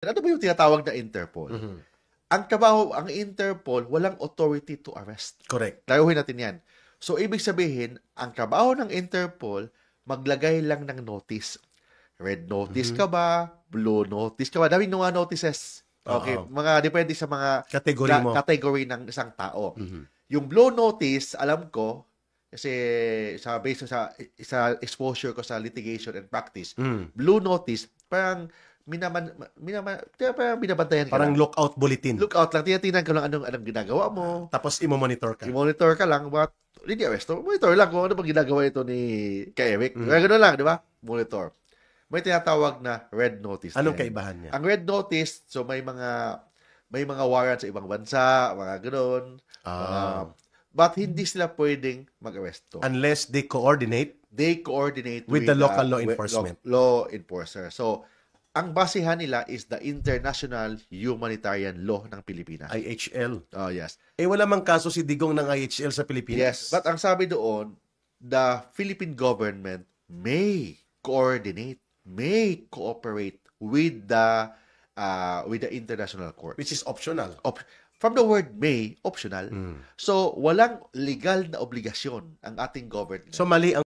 Ano ba yung tinatawag na Interpol? Mhm. Ang Interpol, walang authority to arrest. Correct. Layuhin natin yan. So, ibig sabihin, ang trabaho ng Interpol, maglagay lang ng notice. Red notice Mhm. ka ba? Blue notice ka ba? Daming mga notices. Okay, Oo. mga depende sa mga Category mo. category ng isang tao. Mhm. Yung blue notice, alam ko, kasi based sa exposure ko sa litigation and practice, Mm. blue notice, parang parang binabantayan ka Parang lang. lookout bulletin. Lookout lang, tinitingnan ko lang anong ginagawa mo. Tapos imo-monitor ka. I-monitor ka lang, but hindi arresto. Monitor lang kung ano bang ginagawa ito ni kay Eric. Mm. Kaya gano'n lang, di ba? Monitor. May tinatawag na red notice. Anong din. kaibahan niya? Ang red notice, so may mga warrant sa ibang bansa, mga gano'n. But hindi sila pwedeng mag-arresto. Unless they coordinate They coordinate with the local law enforcement. Law enforcer. So, ang basihan nila is the International Humanitarian Law ng Pilipinas. IHL. Oh, yes. Wala mang kaso si Digong ng IHL sa Pilipinas. Yes, but ang sabi doon, the Philippine government may coordinate, may cooperate with the international court. Which is optional. From the word may, optional. Mm. So, walang legal na obligasyon ang ating government. So mali ang